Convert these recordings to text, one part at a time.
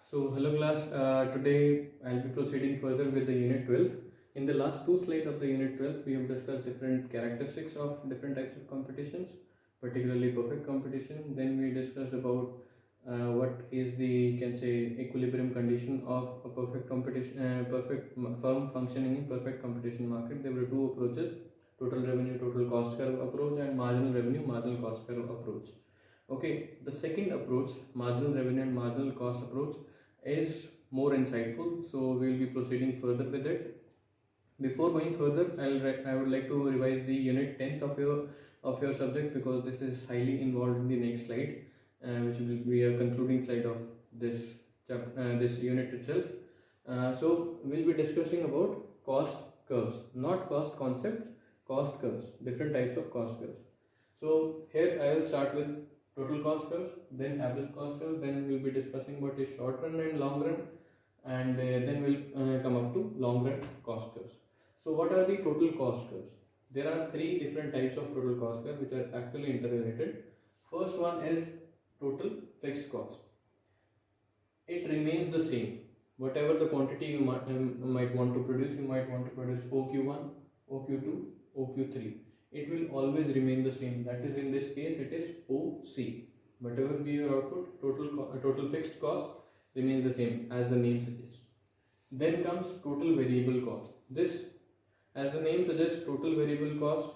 So hello class, today I'll be proceeding further with the unit 12. In the last two slides of the unit 12, we have discussed different characteristics of different types of competitions, particularly perfect competition. Then we discussed about what is the, you can say, equilibrium condition of a perfect competition, firm functioning in perfect competition market. There were two approaches: total revenue, total cost curve approach, and marginal revenue, marginal cost curve approach. Okay, the second approach, marginal revenue and marginal cost approach, is more insightful, so we will be proceeding further with it. Before going further, I would like to revise the unit 10th of your subject, because this is highly involved in the next slide, which will be a concluding slide of this this unit itself. So we'll be discussing about cost curves, not cost concepts, cost curves, different types of cost curves. So here I will start with total cost curves, then average cost curve, then we'll be discussing what is short run and long run, and then we'll come up to long run cost curves. So what are the total cost curves? There are three different types of total cost curve which are actually interrelated. First one is total fixed cost. It remains the same. Whatever the quantity you might want to produce, you might want to produce OQ1, OQ2, OQ3. It will always remain the same. That is, in this case, it is OC. Whatever be your output, total fixed cost remains the same, as the name suggests. Then comes total variable cost. This, as the name suggests, total variable cost.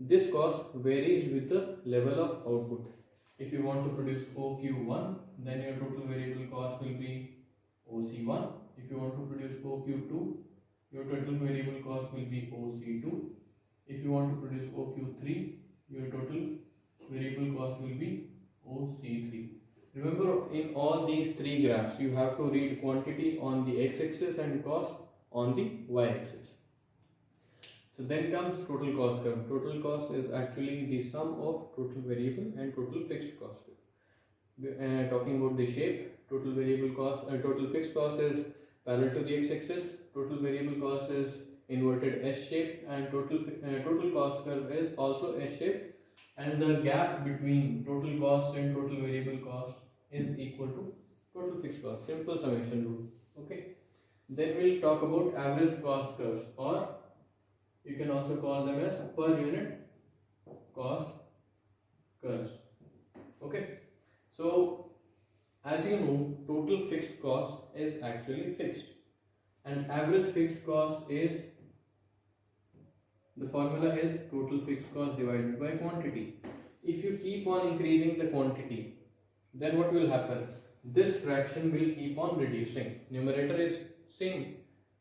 This cost varies with the level of output. If you want to produce OQ1, then your total variable cost will be OC1. If you want to produce OQ2, your total variable cost will be OC2. If you want to produce OQ3, your total variable cost will be OC3. Remember, in all these three graphs, you have to read quantity on the x-axis and cost on the y-axis. So then comes total cost curve. Total cost is actually the sum of total variable and total fixed cost. Talking about the shape, total variable cost, total fixed cost is parallel to the x-axis. Total variable cost is inverted S shape, and total cost curve is also S shape, and the gap between total cost and total variable cost is equal to total fixed cost. Simple summation rule. Okay. Then we'll talk about average cost curves, or you can also call them as per unit cost curves. Okay. So as you know, total fixed cost is actually fixed, and average fixed cost is, the formula is total fixed cost divided by quantity. If you keep on increasing the quantity, then what will happen? This fraction will keep on reducing. Numerator is same,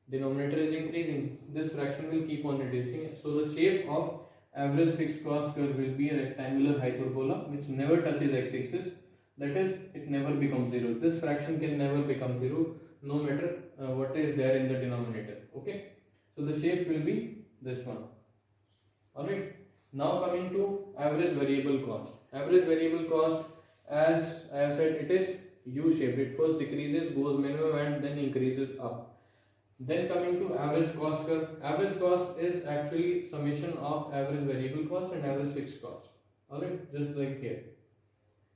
denominator is increasing. This fraction will keep on reducing. So the shape of average fixed cost curve will be a rectangular hyperbola which never touches x-axis. That is, it never becomes zero. This fraction can never become zero, no matter what is there in the denominator. Okay. So the shape will be this one. Alright, now coming to average variable cost. Average variable cost, as I have said, it is U-shaped. It first decreases, goes minimum, and then increases up. Then coming to average cost curve. Average cost is actually summation of average variable cost and average fixed cost. Alright, just like here.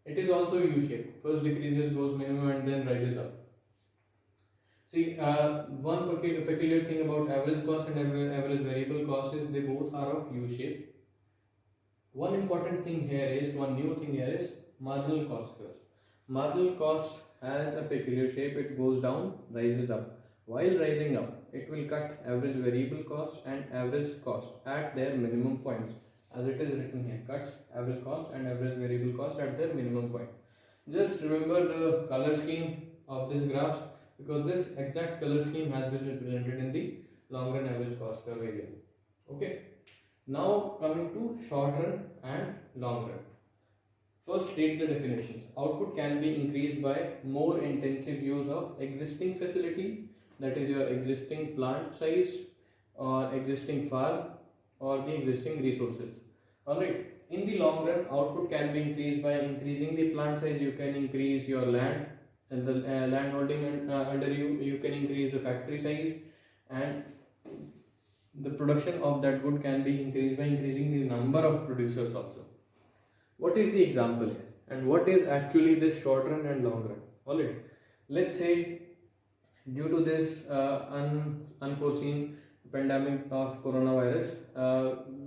It is also U-shaped. First decreases, goes minimum, and then rises up. See, one peculiar thing about average cost and average variable cost is they both are of U-shape. One important thing here is, one new thing here is marginal cost curve. Marginal cost has a peculiar shape. It goes down, rises up. While rising up, it will cut average variable cost and average cost at their minimum points. As it is written here, cuts average cost and average variable cost at their minimum point. Just remember the color scheme of this graph, because this exact color scheme has been represented in the long run average cost curve area. Okay. Now coming to short run and long run. First, read the definitions. Output can be increased by more intensive use of existing facility, that is your existing plant size or existing farm or the existing resources. Alright. In the long run, output can be increased by increasing the plant size. You can increase your land and the land holding under you can increase the factory size, and the production of that good can be increased by increasing the number of producers also. What is the example here, and what is actually this short run and long run? Alright, let's say due to this unforeseen pandemic of coronavirus,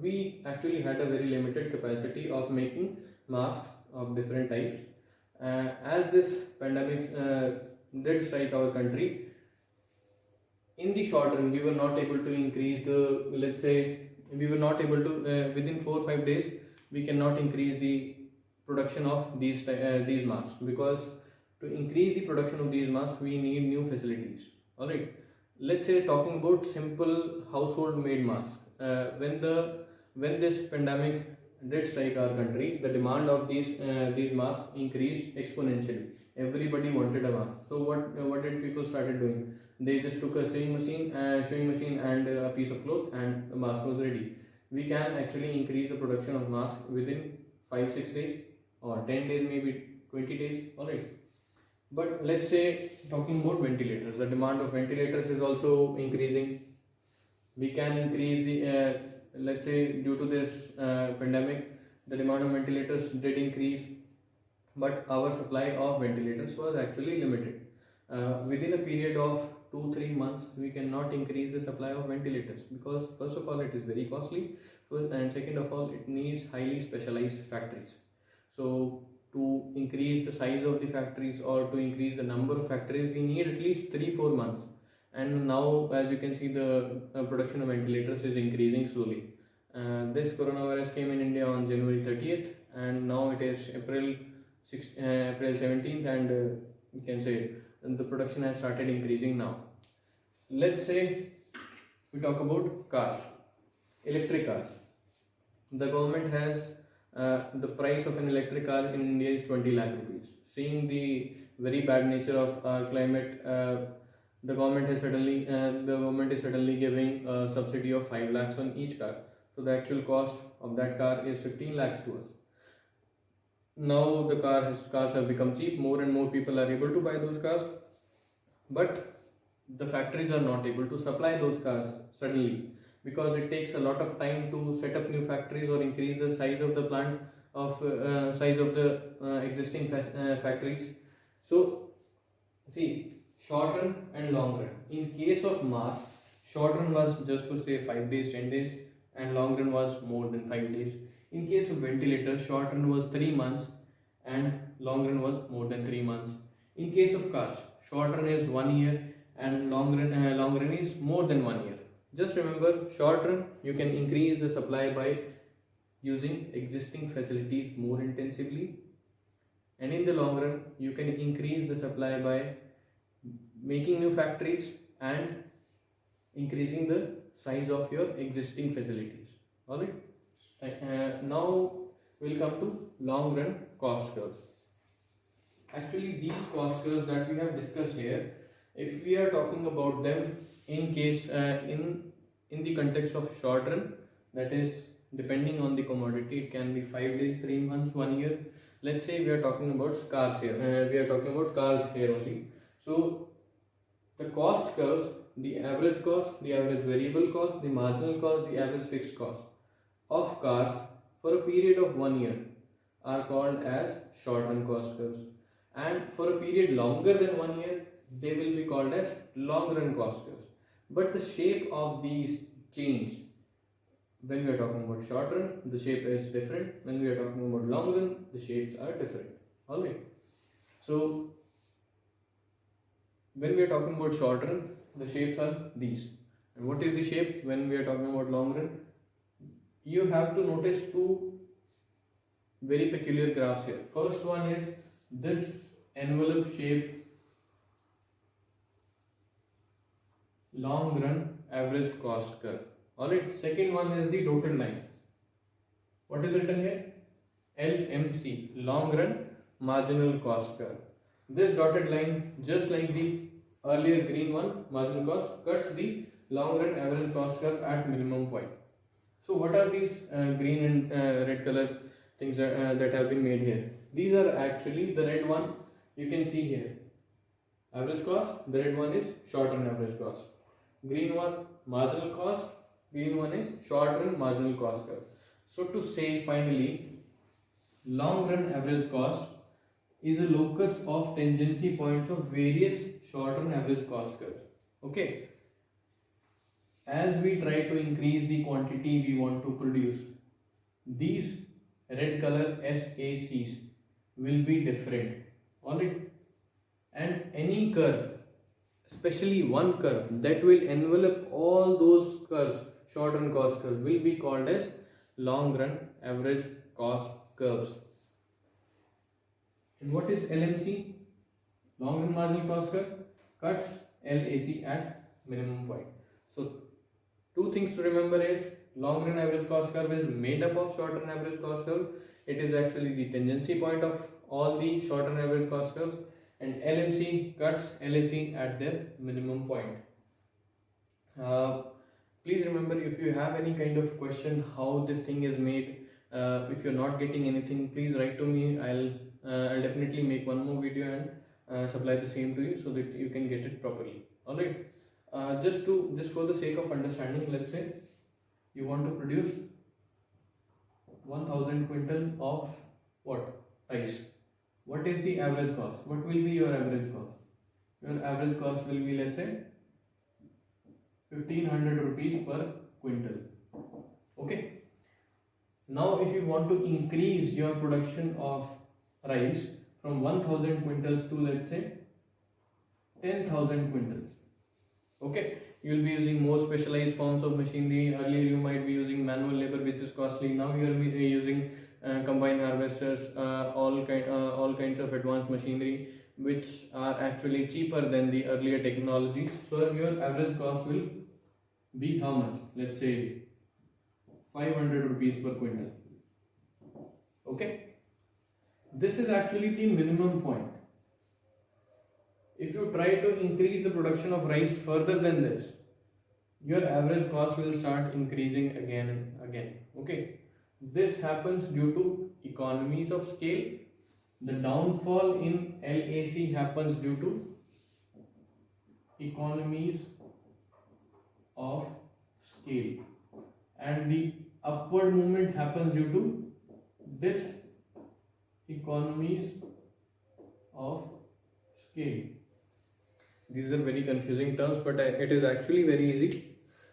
we actually had a very limited capacity of making masks of different types. As this pandemic did strike our country, in the short run, we were not able to increase the, let's say, we were not able to, within 4 or 5 days, we cannot increase the production of these masks, because to increase the production of these masks, we need new facilities. All right. Let's say talking about simple household made masks. When this pandemic did strike our country, the demand of these masks increased exponentially. Everybody wanted a mask. So what did people started doing? They just took a sewing machine and a piece of cloth, and the mask was ready. We can actually increase the production of masks within 5-6 days, or 10 days, maybe 20 days. All right. But let's say talking about ventilators, the demand of ventilators is also increasing. We can increase the, let's say due to this pandemic, the demand of ventilators did increase, but our supply of ventilators was actually limited. Within a period of 2-3 months, we cannot increase the supply of ventilators, because first of all it is very costly, and second of all it needs highly specialized factories. So to increase the size of the factories, or to increase the number of factories, we need at least 3-4 months. And now, as you can see, the production of ventilators is increasing slowly. This coronavirus came in India on January 30th, and now it is April 17th, and you can say the production has started increasing now. Let's say we talk about cars, electric cars. The government has the price of an electric car in India is 20 lakh rupees. Seeing the very bad nature of our climate, the government is suddenly giving a subsidy of 5 lakhs on each car. So the actual cost of that car is 15 lakhs to us. Now the cars have become cheap. More and more people are able to buy those cars, but the factories are not able to supply those cars suddenly, because it takes a lot of time to set up new factories or increase the size of the plant of existing factories. So see, short run and long run. In case of mask, short run was just to say 5 days, 10 days, and long run was more than 5 days. In case of ventilator, short run was 3 months and long run was more than 3 months. In case of cars, short run is 1 year and long run is more than 1 year. Just remember, short run you can increase the supply by using existing facilities more intensively, and in the long run you can increase the supply by making new factories and increasing the size of your existing facilities. Alright. Now we'll come to long run cost curves. Actually, these cost curves that we have discussed here, if we are talking about them in case in the context of short run, that is depending on the commodity, it can be 5 days, 3 months, 1 year. Let's say we are talking about cars here. We are talking about cars here only. So the cost curves, the average cost, the average variable cost, the marginal cost, the average fixed cost of cars for a period of 1 year are called as short run cost curves, and for a period longer than 1 year they will be called as long run cost curves. But the shape of these change. When we are talking about short run, the shape is different. When we are talking about long run, the shapes are different. Alright. So when we are talking about short run, the shapes are these. And what is the shape when we are talking about long run? You have to notice two very peculiar graphs here. First one is this envelope shape long run average cost curve. Alright. Second one is the dotted line. What is written here? LMC, long run marginal cost curve. This dotted line, just like the earlier green one, marginal cost, cuts the long run average cost curve at minimum point. So what are these green and red color things that have been made here? These are actually the red one you can see here, average cost. The red one is short run average cost. Green one marginal cost. Green one is short run marginal cost curve. So to say finally, long run average cost is a locus of tangency points of various short and average cost curves. Okay, as we try to increase the quantity we want to produce, these red color SACs will be different. Alright, and any curve, especially one curve that will envelop all those curves, short run cost curve, will be called as long run average cost curves. And what is LMC? Long run marginal cost curve cuts LAC at minimum point. So two things to remember is long run average cost curve is made up of short run average cost curve. It is actually the tangency point of all the short run average cost curves, and LMC cuts LAC at their minimum point. Please remember, if you have any kind of question how this thing is made, if you're not getting anything, please write to me. I'll definitely make one more video and supply the same to you so that you can get it properly. Alright, just for the sake of understanding, let's say you want to produce 1000 quintal of what? Rice. What is the average cost? What will be your average cost? Your average cost will be, let's say, 1500 rupees per quintal. Okay. Now if you want to increase your production of rice from 1000 quintals to, let's say, 10,000 quintals. Okay, you will be using more specialized forms of machinery. Earlier you might be using manual labor, which is costly. Now you will be using combine harvesters, all kinds of advanced machinery which are actually cheaper than the earlier technologies. So your average cost will be how much? Let's say 500 rupees per quintal. Okay, this is actually the minimum point. If you try to increase the production of rice further than this, your average cost will start increasing again and again. Okay, this happens due to economies of scale. The downfall in LAC happens due to economies of scale, and the upward movement happens due to this economies of scale. These are very confusing terms, but it is actually very easy.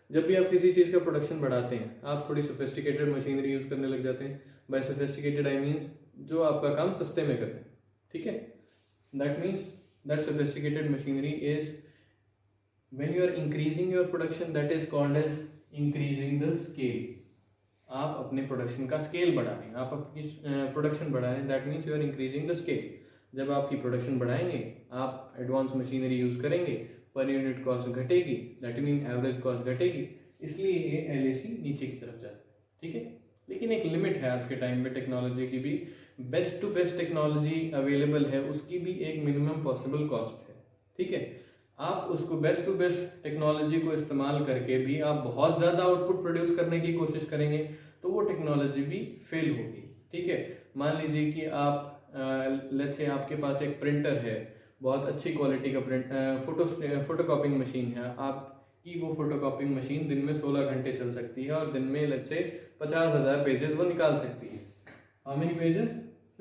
जब भी आप किसी चीज़ का production बढ़ाते हैं, आप थोड़ी sophisticated machinery use करने लग जाते हैं. बाय सोफिस्टिकेटेड आई मीन्स जो आपका काम सस्ते में करते हैं. ठीक है, that means that sophisticated machinery is when you are increasing your production, that is called as increasing the scale. आप अपने प्रोडक्शन का स्केल बढ़ा रहे हैं, आप अपनी प्रोडक्शन बढ़ा रहे हैं, that means you are increasing the scale. जब आपकी प्रोडक्शन बढ़ाएंगे, आप एडवांस मशीनरी यूज़ करेंगे, पर यूनिट कॉस्ट घटेगी, दैट मीन एवरेज कॉस्ट घटेगी, इसलिए ये LAC नीचे की तरफ जाता है. ठीक है, लेकिन एक लिमिट है. आज के टाइम पे टेक्नोलॉजी की भी best to best technology available है, उसकी भी एक मिनिमम पॉसिबल कॉस्ट है. ठीक है, आप उसको बेस्ट टू बेस्ट टेक्नोलॉजी को इस्तेमाल करके भी आप बहुत ज़्यादा आउटपुट प्रोड्यूस करने की कोशिश करेंगे तो वो टेक्नोलॉजी भी फेल होगी. ठीक है, मान लीजिए कि आप लेट्स से आपके पास एक प्रिंटर है, बहुत अच्छी क्वालिटी का फोटोकॉपिंग मशीन है. आपकी वो फोटोकॉपिंग मशीन दिन में 16 घंटे चल सकती है और दिन में लेट्स से 50,000 पेजेस वो निकाल सकती है. How many pages?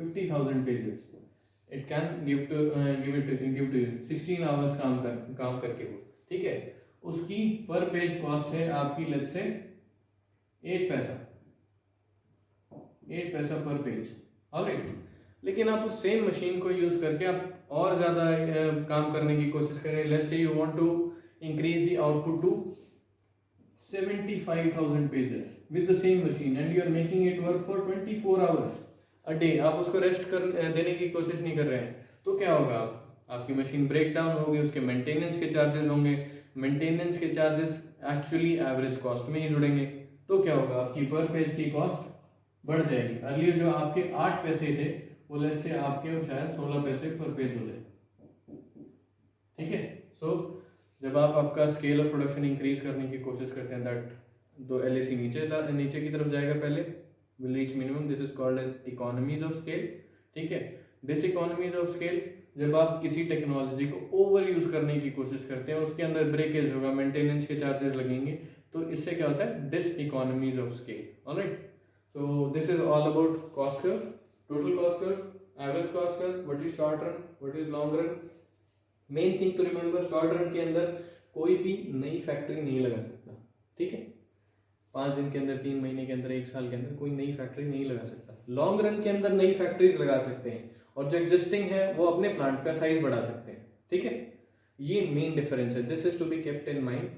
50,000 pages. It can give to you 16 hours काम करके वो. ठीक है, उसकी पर पेज कॉस्ट है आपकी लेट्स से 8 पैसा पर पेज. ऑलराइट, लेकिन आप उस सेम मशीन को यूज करके आप और ज़्यादा काम करने की कोशिश करें. Let's say you want to increase the output to 75,000 pages with the same machine and you are making it work for 24 hours a day. आप उसको रेस्ट देने की कोशिश नहीं कर रहे हैं, तो क्या होगा? आपकी मशीन ब्रेक डाउन होगी, उसके मेंटेनेंस के चार्जेस होंगे. मेंटेनेंस के चार्जेस एक्चुअली एवरेज कॉस्ट में ही जुड़ेंगे, तो क्या होगा? आपकी पर पेज की कॉस्ट बढ़ जाएगी. अर्लियर जो आपके 8 पैसे थे वो लेट्स से आपके शायद 16 पैसे पर पेज हो जाए. ठीक है, सो जब आप आपका स्केल ऑफ प्रोडक्शन इंक्रीज करने की कोशिश करते हैं, दैट दो LAC नीचे की तरफ जाएगा पहले, will reach minimum. This is called as economies of scale. ठीक है, दिस इकोनॉमीज ऑफ स्केल जब आप किसी टेक्नोलॉजी को ओवर यूज करने की कोशिश करते हैं, उसके अंदर ब्रेकेज होगा, मेंटेनेंस के चार्जेस लगेंगे, तो इससे क्या होता है? This economies of scale. Alright, so this is all about cost curves, total cost curves average cost curve, what is short run, what is long run. Main thing to remember, short run के अंदर कोई भी नई factory नहीं लगा सकता. ठीक है, 5 दिन के अंदर, 3 महीने के अंदर, 1 साल के अंदर कोई नई फैक्ट्री नहीं लगा सकता. लॉन्ग रन के अंदर नई फैक्ट्रीज लगा सकते हैं और जो एग्जिस्टिंग है वो अपने प्लांट का साइज बढ़ा सकते हैं. ठीक है, ये मेन डिफरेंस है. This is to be kept in mind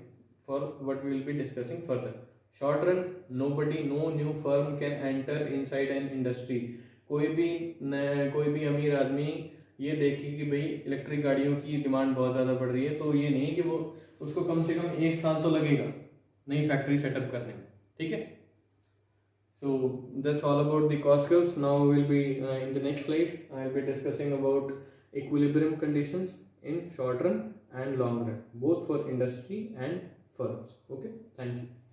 for what we will be discussing further. Short run, no new firm can enter inside an industry. कोई भी अमीर आदमी ये देखे कि भाई इलेक्ट्रिक गाड़ियों की डिमांड बहुत ज़्यादा बढ़ रही है, तो ये नहीं कि वो उसको कम से कम 1 साल तो लगेगा नई फैक्ट्री सेटअप करने में. ठीक है, so that's all about the cost curves. Now we'll be in the next slide I'll be discussing about equilibrium conditions in short run and long run, both for industry and firms. Okay, thank you.